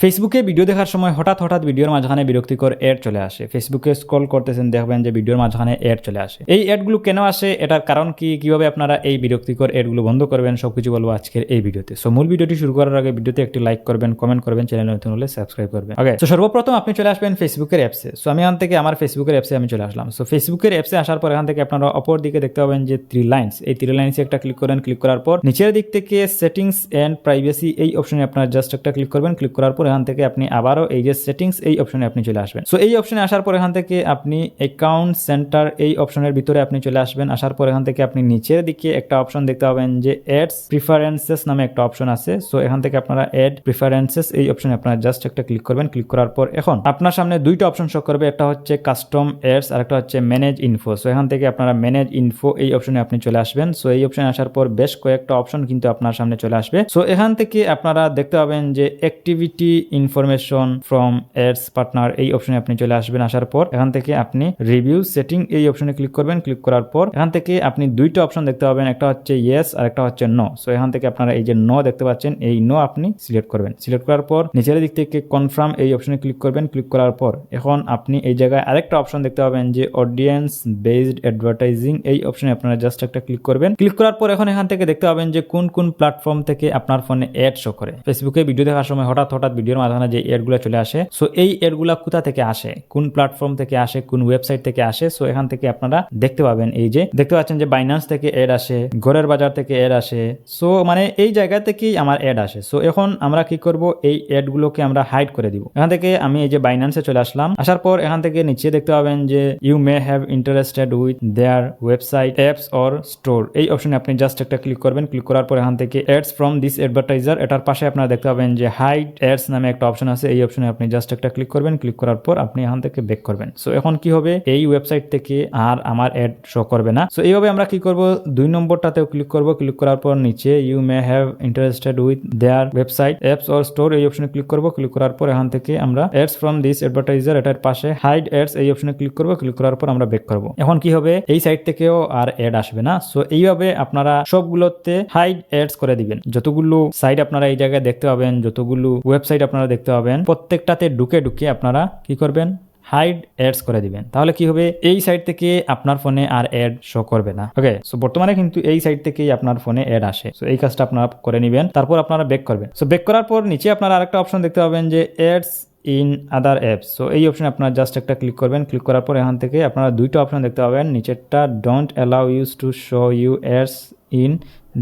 ফেসবুকে ভিডিও দেখার সময় হঠাৎ ভিডিওর মাঝখানে বিরক্তিকর অ্যাড চলে আসে। ফেসবুকে স্ক্রল করতেছেন, দেখবেন যে ভিডিওর মাঝখানে অ্যাড চলে আসে। এই অ্যাডগুলো কেন আসে, এটার কারণ কি, কিভাবে আপনারা এই বিরক্তিকর অ্যাডগুলো বন্ধ করবেন, সবকিছু বলবো আজকের এই ভিডিওতে। সো মূল ভিডিওটি শুরু করার আগে ভিডিওতে একটি লাইক করবেন, কমেন্ট করবেন, চ্যানেল নতুন হলে সাবস্ক্রাইব করবেন। ওকে, তো সর্বপ্রথম আপনি চলে আসবেন ফেসবুকের অ্যাপসে। সো আমি এখান থেকে আমার ফেসবুকের অ্যাপসে আমি চলে আসলাম। সো ফেসবুকের অ্যাপসে আসার পর এখান থেকে আপনারা অপর দিকে দেখতে পাবেন যে 3 লাইনস, এই 3 লাইনসে একটা ক্লিক করেন। ক্লিক করার পর নিচের দিক থেকে সেটিংস এন্ড প্রাইভেসি এই অপশনে আপনারা জাস্ট একটা ক্লিক করবেন। ক্লিক করার পর এখান থেকে আপনি আবারও এই যে সেটিংস এই অপশনে আপনি চলে আসবেন। সো এই অপশনে আসার পর এখান থেকে আপনি অ্যাকাউন্ট সেন্টার এই অপশনের ভিতরে আপনি চলে আসবেন। আসার পর এখান থেকে আপনি নিচের দিকে একটা অপশন দেখতে পাবেন যে অ্যাডস প্রিফারেন্সেস নামে একটা অপশন আছে। সো এখান থেকে আপনারা অ্যাড প্রিফারেন্সেস এই অপশনে আপনারা জাস্ট একটা ক্লিক করবেন। ক্লিক করার পর এখন আপনার সামনে দুইটা অপশন শো করবে, একটা হচ্ছে কাস্টম অ্যাডস আর একটা হচ্ছে ম্যানেজ ইনফো। সো এখান থেকে আপনারা ম্যানেজ ইনফো এই অপশনে আপনি চলে আসবেন। সো এই অপশনে আসার পর বেশ কয়েকটা অপশন কিন্তু আপনার সামনে চলে আসবে। সো এখান থেকে আপনারা দেখতে পাবেন যে activity information from ads partner এই অপশনে আপনি চলে আসবেন। আসার পর এখান থেকে আপনি রিভিউ সেটিং এই অপশনে ক্লিক করবেন। ক্লিক করার পর এখান থেকে আপনি দুইটা অপশন দেখতে পাবেন, একটা হচ্ছে ইয়েস আর একটা হচ্ছে নো। সো এখান থেকে আপনারা এই যে নো দেখতে পাচ্ছেন, এই নো আপনি সিলেক্ট করবেন। সিলেক্ট করার পর নিচের দিক থেকে কনফার্ম এই অপশনে ক্লিক করবেন। ক্লিক করার পর এখন আপনি এই জায়গায় আরেকটা অপশন দেখতে পাবেন যে অডিয়েন্স বেসড অ্যাডভার্টাইজিং এই অপশনে আপনারা জাস্ট একটা ক্লিক করবেন। ক্লিক করার পর এখন এখান থেকে দেখতে পাবেন যে কোন কোন প্ল্যাটফর্ম থেকে আপনার ফোনে অ্যাড শো করে। ফেসবুকে ভিডিও দেখার সময় হঠাৎ ভিডিওর মাঝখানে যে অ্যাডগুলো চলে আসে, সো এই অ্যাডগুলো কোথা থেকে আসে, কোন প্ল্যাটফর্ম থেকে আসে, কোন ওয়েবসাইট থেকে আসে। সো এখান থেকে আপনারা দেখতে পাবেন, এই যে দেখতে পাচ্ছেন যে বাইন্যান্স থেকে অ্যাড আসে, ঘরের বাজার থেকে অ্যাড আসে। সো মানে এই জায়গা থেকেই আমার অ্যাড আসে। সো এখন আমরা কি করব, এই অ্যাডগুলোকে আমরা হাইড করে দিব। এখান থেকে আমি এই যে বাইন্যান্সে চলে আসলাম। আসার পর এখান থেকে নিচে দেখতে পাবেন যে you may have interested with their website apps or store এই অপশনে আপনি জাস্ট একটা ক্লিক করবেন। ক্লিক করার পর এখান থেকে অ্যাডস ফ্রম দিস অ্যাডভার্টাইজার এটার পাশে আপনারা দেখতে পাবেন যে হাইড অ্যাডস নামে একটা অপশন আছে, এই অপশনে আপনি জাস্ট একটা ক্লিক করবেন। ক্লিক করার পর আপনি এখান থেকে ব্যাক করবেন। সো এখন কি হবে, এই ওয়েবসাইট থেকে আর আমার অ্যাড শো করবে না। সো এইভাবে আমরা কি করব, 2 নম্বরটাতেও ক্লিক করব। ক্লিক করার পর নিচে you may have interested with their website apps or store এই অপশনে ক্লিক করব। ক্লিক করার পর এখান থেকে আমরা অ্যাডস ফ্রম দিস অ্যাডভার্টাইজার এটার পাশে হাইড অ্যাডস এই অপশনে ক্লিক করব। ক্লিক করার পর আমরা ব্যাক করব। এখন কি হবে, এই সাইট থেকেও আর অ্যাড আসবে না। সো এইভাবে আপনারা সবগুলোতে হাইড অ্যাডস করে দিবেন। যতগুলো সাইট আপনারা এই জায়গায় দেখতে পাবেন, যতগুলো ওয়েবসাইট আপনারা দেখতে পাবেন, প্রত্যেকটাতে ঢুকে আপনারা কি করবেন, হাইড অ্যাডস করে দিবেন। তাহলে কি হবে, এই সাইট থেকে আপনার ফোনে আর অ্যাড শো করবে না। ওকে, সো বর্তমানে কিন্তু এই সাইট থেকেই আপনার ফোনে অ্যাড আসে। সো এই কাজটা আপনারা করে নেবেন, তারপর আপনারা ব্যাক করবেন। সো ব্যাক করার পর নিচে আপনারা আরেকটা অপশন দেখতে পাবেন যে ads in other apps. So এই অপশনে আপনারা জাস্ট একটা ক্লিক করবেন। ক্লিক করার পর এখান থেকে আপনারা দুইটা অপশন দেখতে পাবেন, নিচেরটা don't allow use to show you ads in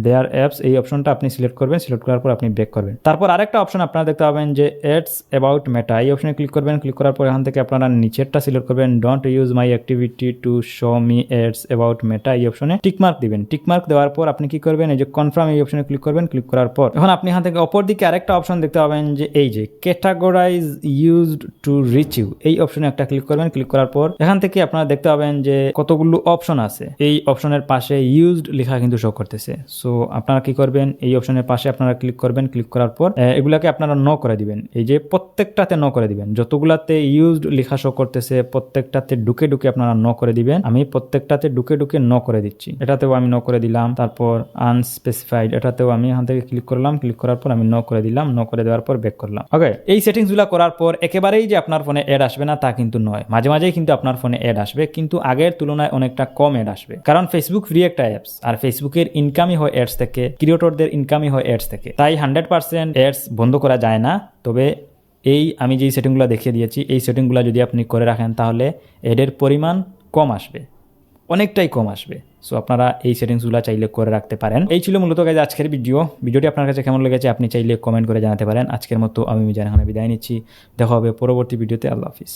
their apps এই অপশনটা আপনি সিলেক্ট করবেন। সিলেক্ট করার পর আপনি ব্যাক করবেন। তারপর আরেকটা অপশন আপনারা দেখতে পাবেন যে অ্যাডস অ্যাবাউট মেটা এই অপশনে ক্লিক করবেন। ক্লিক করার পর এখান থেকে আপনারা নিচেরটা সিলেক্ট করবেন, don't use my activity to show me ads about Meta এই অপশনে টিকমার্ক দিবেন। টিকমার্ক দেওয়ার পর আপনি কি করবেন, এই যে কনফার্ম এই অপশনে ক্লিক করবেন। ক্লিক করার পর এখন আপনি এখান থেকে অপর দিকে আরেকটা অপশন দেখতে পাবেন যে এই যে categorise used to reach you এই অপশনে একটা ক্লিক করবেন। ক্লিক করার পর এখান থেকে আপনারা দেখতে পাবেন যে কতগুলো অপশন আছে, এই অপশনের পাশে ইউজড লেখা কিন্তু শো করতেছে। সো আপনারা কি করবেন, এই অপশনের পাশে আপনারা ক্লিক করবেন। ক্লিক করার পর এগুলাকে আপনারা নো করে দিবেন। এই যে প্রত্যেকটাতে নো করে দিবেন, যতগুলাতে ইউজড লেখা শো করতেছে প্রত্যেকটাতে ঢুকে আপনারা নো করে দিবেন। আমি প্রত্যেকটাতে ঢুকে নো করে দিচ্ছি। এটাতেও আমি নো করে দিলাম। তারপর আনস্পেসিফাইড এটাতেও আমি এখান থেকে ক্লিক করলাম। ক্লিক করার পর আমি নো করে দিলাম। নো করে দেওয়ার পর ব্যাক করলাম। ওকে, এই সেটিংস গুলা করার পর একেবারেই যে আপনার ফোনে অ্যাড আসবে না তা কিন্তু নয়, মাঝে মাঝেই কিন্তু আপনার ফোনে অ্যাড আসবে, কিন্তু আগের তুলনায় অনেকটা কম অ্যাড আসবে। কারণ ফেসবুক ফ্রি একটা অ্যাপস, আর ফেসবুকের ইনকামই হয় অ্যাডস থেকে, ক্রিয়েটরদের ইনকামই হয় অ্যাডস থেকে। তাই 100% অ্যাডস বন্ধ করা যায় না। তবে এই আমি যেই সেটিংগুলো দেখিয়ে দিয়েছি, এই সেটিংগুলো যদি আপনি করে রাখেন তাহলে অ্যাডের পরিমাণ কম আসবে, অনেকটাই কম আসবে। সো আপনারা এই সেটিংসগুলো চাইলে করে রাখতে পারেন। এই ছিল মূলত গাইজ আজকের ভিডিওটি আপনার কাছে কেমন লেগেছে আপনি চাইলে কমেন্ট করে জানাতে পারেন। আজকের মতো আমি মিজান খান বিদায় নিচ্ছি। দেখা হবে পরবর্তী ভিডিওতে। আল্লাহ হাফিজ।